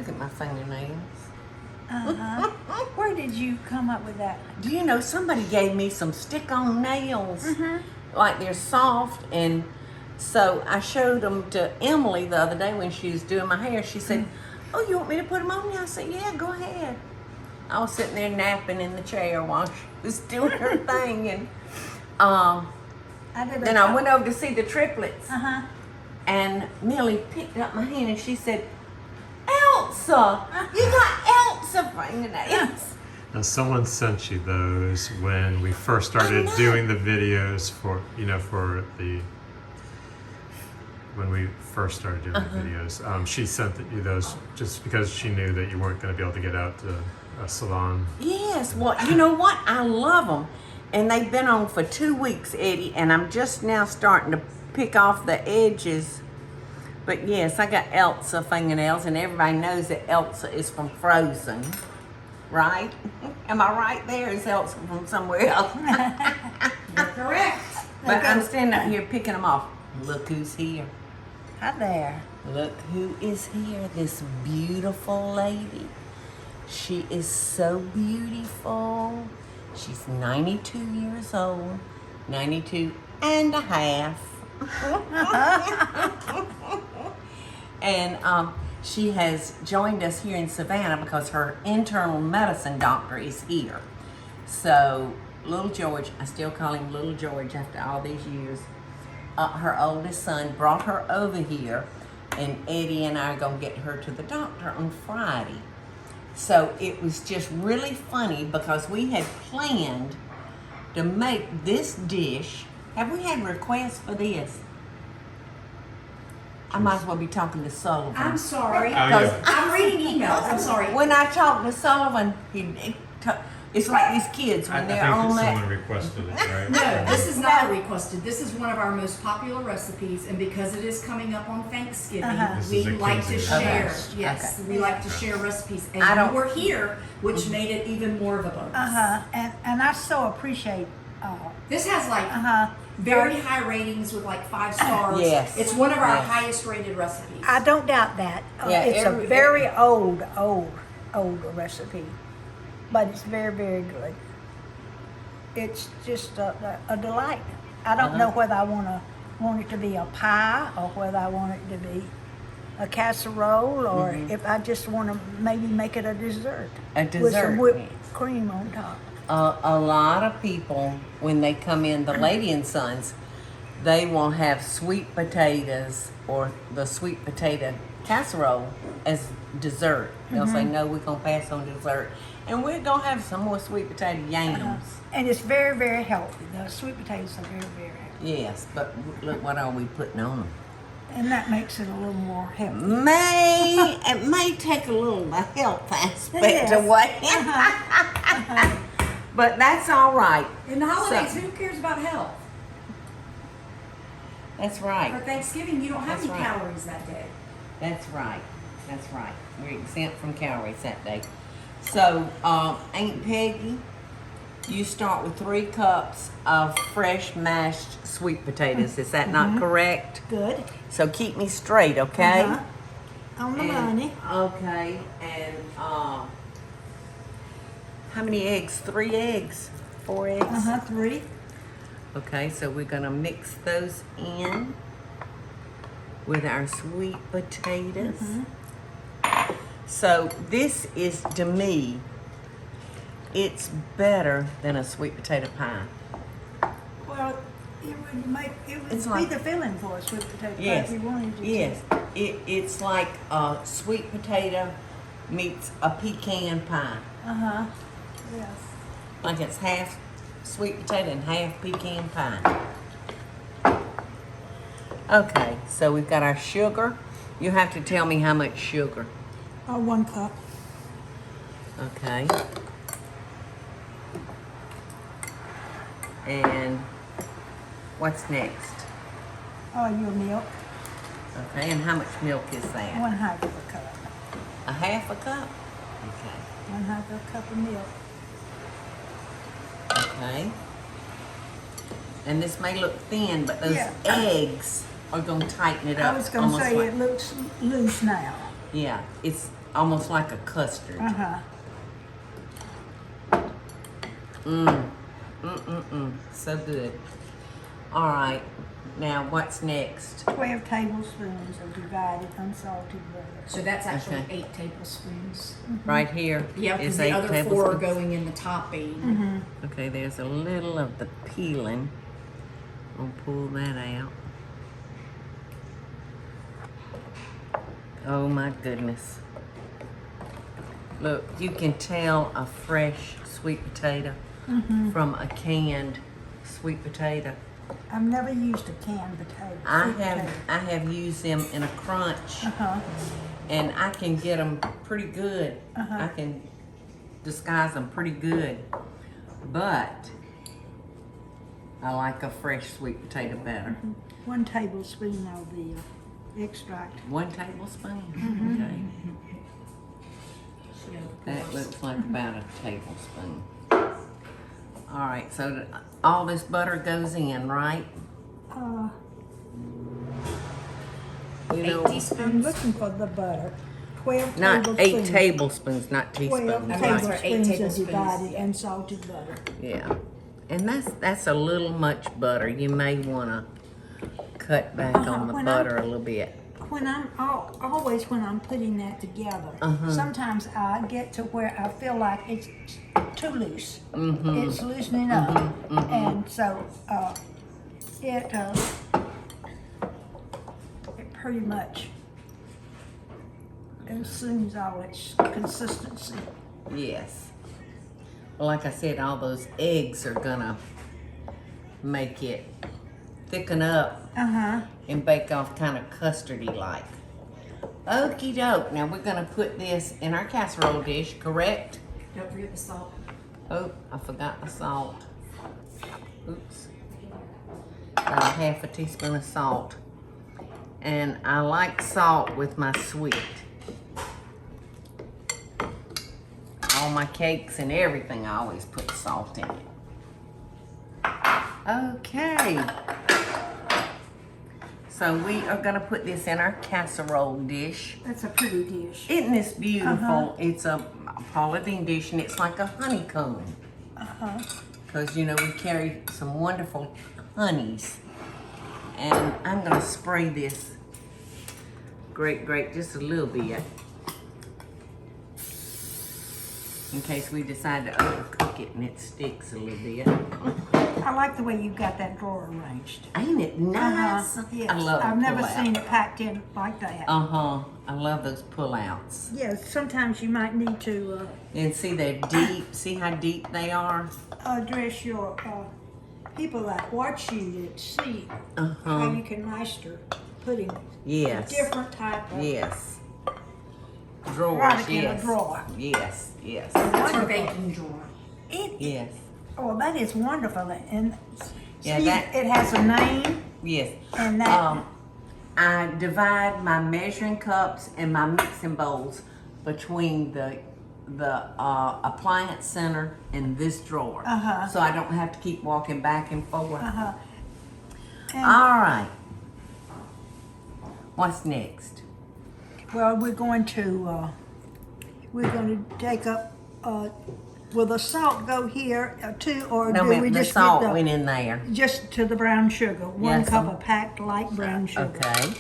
Look at my fingernails. Where did you come up with that? Do you know somebody gave me some stick-on nails? Like they're soft, and so I showed them to Emily the other day when she was doing my hair. She said, "Oh, you want me to put them on you?" I said, "Yeah, go ahead." I was sitting there napping in the chair while she was doing her thing, and then I went over to see the triplets, and Millie picked up my hand and she said, "Elsa, you got Elsa fingernails." Now, someone sent you those when we first started doing the videos for, when we first started doing the videos. She sent you those just because she knew that you weren't going to be able to get out to a salon. Yes, well, you know what? I love them. And they've been on for 2 weeks, Eddie, and I'm just now starting to pick off the edges. But yes, I got Elsa fingernails, and everybody knows that Elsa is from Frozen, right? Am I right there? Is Elsa from somewhere else? You're correct. But I'm standing out here picking them off. Look who's here. Hi there. Look who is here, this beautiful lady. She is so beautiful. She's 92 years old, 92 and a half. And she has joined us here in Savannah because her internal medicine doctor is here. So little George, I still call him little George after all these years, her oldest son brought her over here, and Eddie and I are going to get her to the doctor on Friday. So it was just really funny because we had planned to make this dish. Have we had requests for this? I might as well be talking to Sullivan. I'm sorry. yeah. I'm reading emails. I'm sorry. When I talked to Sullivan, it's like these kids when they're on someone that. requested it, right? No, this is not requested. This is one of our most popular recipes, and because it is coming up on Thanksgiving, This we is a like to King's share. Day. Yes, we like to share recipes, and I don't- you were here, which made it even more of a bonus. And I so appreciate. This has like very high ratings with like 5 stars. Yes. It's one of our Yes. highest rated recipes. I don't doubt that. Yeah, It's a very old recipe, but it's very, very good. It's just a delight. I don't know whether I want it to be a pie or whether I want it to be a casserole or if I just want to maybe make it a dessert. A With dessert, some whipped yes. cream on top. A lot of people, when they come in, the Lady and Sons, they will have sweet potatoes or the sweet potato casserole as dessert. They'll say, "No, we're going to pass on dessert. And we're going to have some more sweet potato yams." And it's very, very healthy. The sweet potatoes are very, very healthy. Yes, but look what are we putting on them. And that makes it a little more healthy. It may take a little of the health aspect Yes. away. But that's all right. In the holidays, So- who cares about health? That's For right. Thanksgiving, you don't have That's any right. calories that day. That's right. That's right. We're exempt from calories that day. So, Aunt Peggy, you start with 3 cups of fresh mashed sweet potatoes. Is that not correct? Good. So keep me straight, okay? On the And- money. Okay, and how many eggs? 3 eggs? 4 eggs? 3. Okay, so we're gonna mix those in with our sweet potatoes. So this is, to me, it's better than a sweet potato pie. Well, it would It's be like- the filling for a sweet potato pie Yes, if you wanted to. yes. It's like a sweet potato meets a pecan pie. Yes. Like it's half sweet potato and half pecan pie. Okay, so we've got our sugar. You have to tell me how much sugar. 1 cup. Okay. And what's next? Your milk. Okay, and how much milk is that? 1/2 of a cup. A half a cup? Okay. 1/2 of a cup of milk. Okay. And this may look thin, but those Yeah. eggs are going to tighten it up. I was going to almost say like- it looks loose now. Yeah, it's almost like a custard. Uh-huh. So good. All right, now what's next? 12 tablespoons of divided unsalted butter. So that's actually Okay. 8 tablespoons. Right here Yeah, because is the 8 other 4 are tablespoons. going in the topping. Okay, there's a little of the peeling. I'll pull that out. Oh my goodness. Look, you can tell a fresh sweet potato from a canned sweet potato. I've never used a canned potato. I sweet potato. have used them in a crunch, Uh-huh. and I can get them pretty good. I can disguise them pretty good, but I like a fresh sweet potato better. 1 tablespoon of the extract. 1 tablespoon. Okay. That looks like about a tablespoon. All right, so all this butter goes in, right? Uh, You 8 know, I'm teaspoons. looking for the butter. 12 not tablespoons. 8 tablespoons, not 12 teaspoons. I'm Right? sorry, 8 tablespoons of tablespoons, divided yeah. unsalted butter. Yeah, and that's a little much butter. You may want to cut back on the When butter a little bit. When I'm always when I'm putting that together, sometimes I get to where I feel like it's too loose. It's loosening up, and so it pretty much assumes all its consistency. Yes. Well, like I said, all those eggs are gonna make it thicken up and bake off kind of custardy like. Okie doke. Now we're gonna put this in our casserole dish, correct? Don't forget the salt. Oh, I forgot the salt. Oops. Got a half a teaspoon of salt. And I like salt with my sweet. All my cakes and everything, I always put salt in it. Okay. So we are gonna put this in our casserole dish. That's a pretty dish. Isn't this beautiful? It's a Paula Deen dish, and it's like a honeycomb. Because, you know, we carry some wonderful honeys. And I'm going to spray this grape just a little bit. In case we decide to overcook it and it sticks a little bit. I like the way you've got that drawer arranged. Ain't it nice? Yes. I love I've never pull-out. seen it packed in like that. I love those pull-outs. Yes, sometimes you might need to And see, they're deep. See how deep they are? address your people that watch you that see how you can master putting Yes. different type of Yes. Drawers, product in a yes. drawer. Yes, yes. That's our Wonderful. baking drawer. Yes. Oh, that is wonderful. And Yeah, see, that- it has a name Yes. and that. I divide my measuring cups and my mixing bowls between the appliance center and this drawer. So I don't have to keep walking back and forth. And, All right. What's next? well, we're going to take up. Will the salt go here too, or No, do ma'am, we the just salt get went in there. just to the brown sugar? 1 Yes, cup of packed light brown sugar. Okay.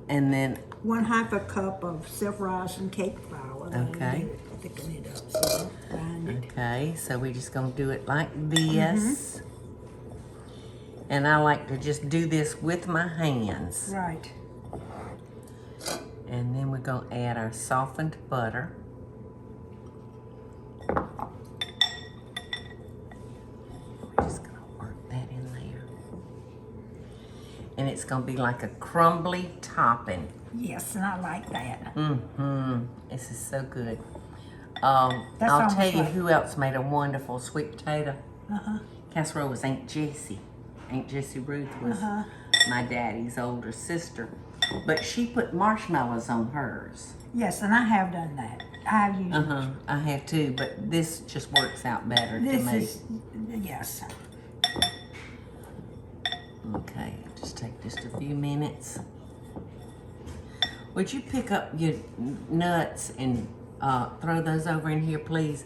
And then, 1/2 a cup of self-rising cake flour. That'll Okay. do it, thicken it up. So grind it. okay, so we're just gonna do it like this. And I like to just do this with my hands. Right. And then we're gonna add our softened butter. We're just gonna work that in there. And it's gonna be like a crumbly topping. Yes, and I like that. This is so good. That's I'll almost tell you like- who else made a wonderful sweet potato casserole was Aunt Jessie. Aunt Jessie Ruth was my daddy's older sister. But she put marshmallows on hers. Yes, and I have done that. I have used it. I have too, but this just works out better to This me. is, yes. Okay, just take just a few minutes. Would you pick up your nuts and throw those over in here, please?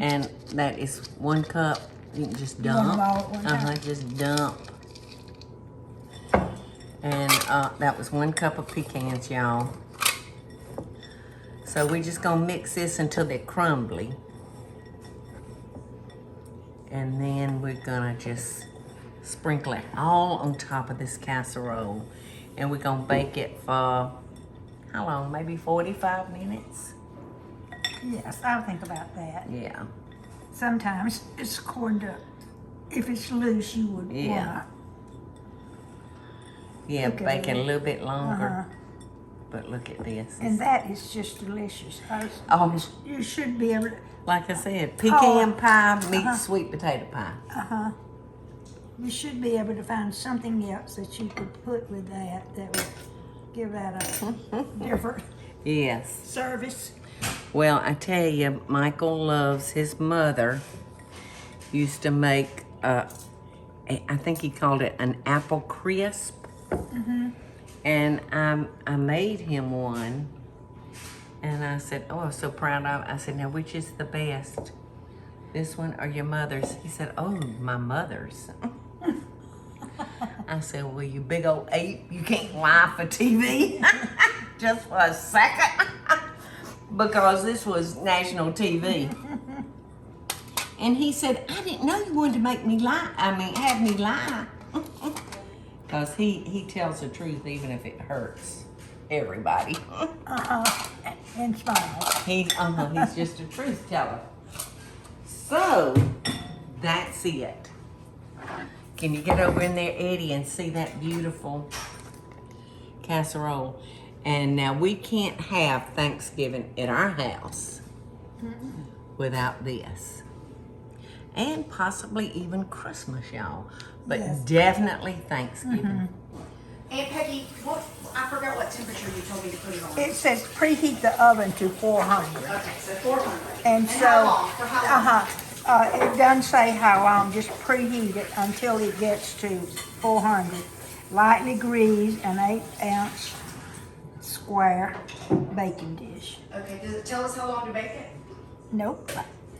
And that is 1 cup. You can just You want dump. them all at one time? Just dump. And that was 1 cup of pecans, y'all. So we're just gonna mix this until they're crumbly. And then we're gonna just sprinkle it all on top of this casserole. And we're gonna bake it for, how long? Maybe 45 minutes? Yes, I'll think about that. Yeah. Sometimes it's according to, if it's loose, you would Yeah. Yeah, Okay. bake it a little bit longer. Uh-huh. But look at this. And that is just delicious. Oh. You should be able to, Like I said, pecan pie meets Uh-huh. sweet potato pie. you should be able to find something else that you could put with that would give that a different Yes. service. Well, I tell you, Michael loves his mother. Used to make, I think he called it an apple crisp. And I made him one. And I said, oh, I'm so proud of it. I said, now, which is the best? This one or your mother's? He said, oh, my mother's. I said, well, you big old ape, you can't lie for TV just for a second. Because this was national TV. And he said, I didn't know you wanted to make me lie. Have me lie. Because he tells the truth even if it hurts everybody. And smile. He's just a truth teller. So, that's it. Can you get over in there, Eddie, and see that beautiful casserole? And now we can't have Thanksgiving at our house without this. And possibly even Christmas, y'all. But Yes. definitely Thanksgiving. Aunt Peggy, I forgot what temperature you told me to put it on. It says preheat the oven to 400. Okay, so 400. And so, how long? For how long? It doesn't say how long, just preheat it until it gets to 400. Lightly grease an 8-ounce square baking dish. Okay, does it tell us how long to bake it? Nope.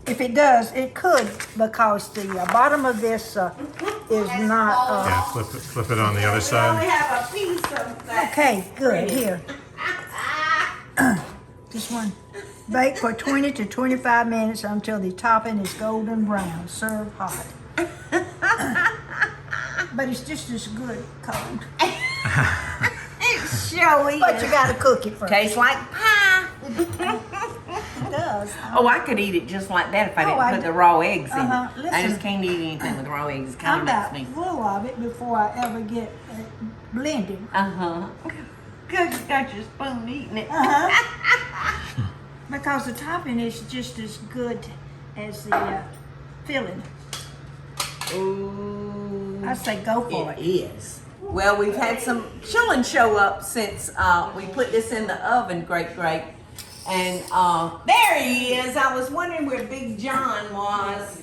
If it does, it could, because the bottom of this is not, Yeah, flip it on the other We side. only have a piece of that. okay, good, here. This one. Bake for 20 to 25 minutes until the topping is golden brown. Serve hot. But it's just as good cold. It's showy. But you gotta cook it first. Tastes like pie. It does. Oh, I could eat it just like that if I Oh, didn't I put do. the raw eggs in. Uh-huh. I Listen. just can't eat anything with raw eggs. It I'm kind of about makes me. full of it before I ever get it blended. Cause you got your spoon eating it. Because the topping is just as good as the filling. Ooh. I say go for It it. is. Well, we've had some children show up since we put this in the oven, great. And there he is. I was wondering where Big John was.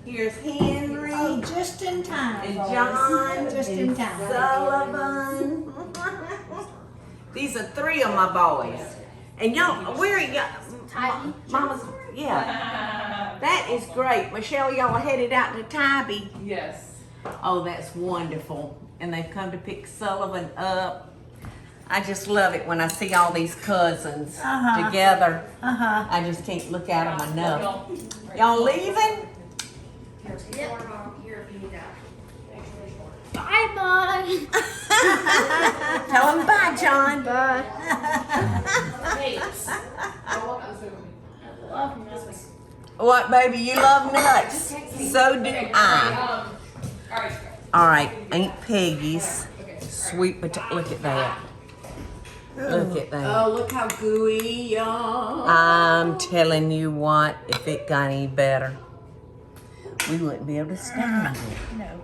Here's Henry Oh, just in time. and boys. John Just and in time. Sullivan. These are 3 of my boys. And y'all, where are y'all? Mama's, yeah. That is great. Michelle, y'all are headed out to Tybee. Yes. Oh, that's wonderful. And they've come to pick Sullivan up. I just love it when I see all these cousins together. I just can't look at them enough. Y'all leaving? Here, take one more here if you need that. Bye, Mom. Tell them bye, John. What, baby? You love nuts. So do I. All right, Aunt Peggy's sweet potato. Look at that. Look at that. Oh, look how gooey, y'all. I'm telling you what, if it got any better, we wouldn't be able to stand it. No.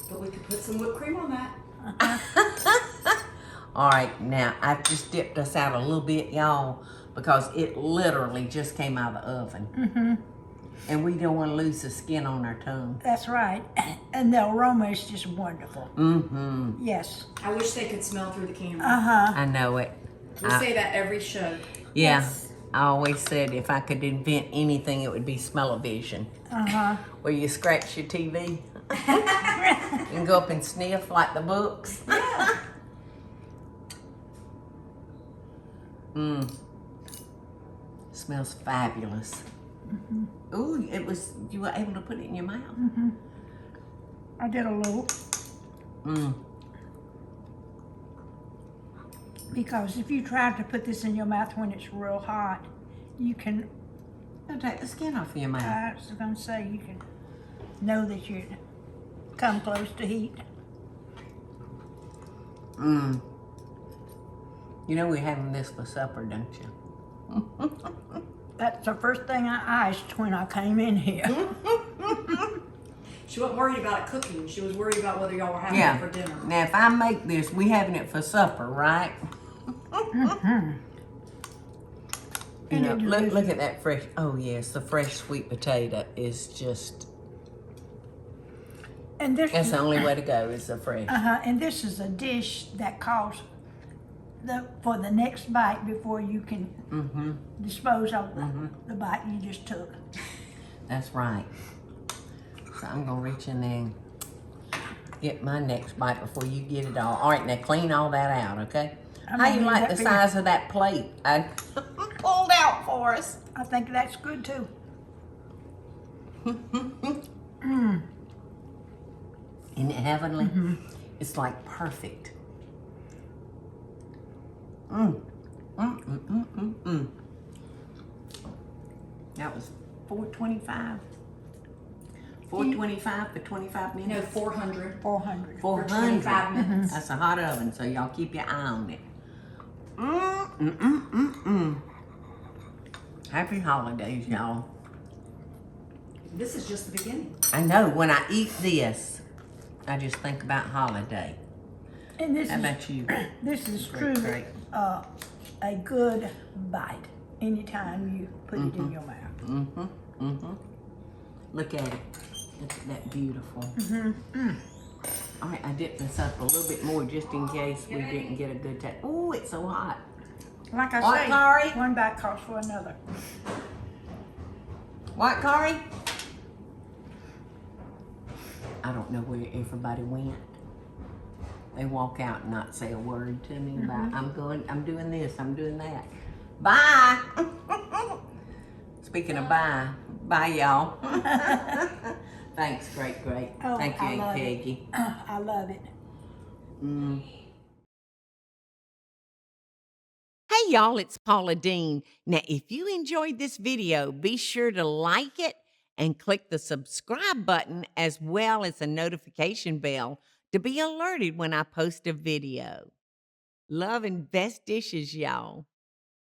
But we could put some whipped cream on that. All right, now I've just dipped us out a little bit, y'all, because it literally just came out of the oven. And we don't want to lose the skin on our tongue. That's right. And the aroma is just wonderful. Mm-hmm. Yes. I wish they could smell through the camera. Uh-huh. I know it. We say that every show. Yeah. Yes. I always said if I could invent anything, it would be smell-o-vision. Uh-huh. Where you scratch your TV and go up and sniff like the books. Yeah. Smells fabulous. Mm-hmm. Ooh, you were able to put it in your mouth. Mm-hmm. I did a little. Because if you try to put this in your mouth when it's real hot, you can, It'll take the skin off of your mouth. I was going to say, you can know that you come close to heat. You know we're having this for supper, don't you? That's the first thing I iced when I came in here. She wasn't worried about it cooking. She was worried about whether y'all were having Yeah. it for dinner. Now if I make this, we having it for supper, right? You know, And it look delicious. at that fresh. Oh yes, the fresh sweet potato is just. And this That's is, the only way to go. Is the fresh. and this is a dish that calls for the next bite before you can dispose of the bite you just took. That's right. So I'm gonna reach in there and get my next bite before you get it all. All right, now clean all that out, okay? I'm How gonna you leave like that the for you. size of that plate I pulled out for us? I think that's good too. Isn't it heavenly? It's like perfect. That was $4.25. $4.25 for 25 No, minutes. 400 400. for 400. 25 minutes. That's a hot oven, so y'all keep your eye on it. Happy holidays, y'all. This is just the beginning. I know, when I eat this, I just think about holiday. And this How is about you? this is Great, truly great. a good bite anytime you put it in your mouth. Look at it. Look at that beautiful. All right, I dipped this up a little bit more just in case we didn't get a good taste. Oh, it's so hot. Like I What, say, Kari? one bite calls for another. What, Kari? I don't know where everybody went. They walk out and not say a word to me about, I'm doing this, I'm doing that. Bye. Speaking of bye y'all. Thanks, great. Oh, Thank you, I Aunt love it. Peggy. I love it. Hey y'all, it's Paula Deen. Now, if you enjoyed this video, be sure to like it and click the subscribe button as well as the notification bell to be alerted when I post a video. Love and best dishes, y'all.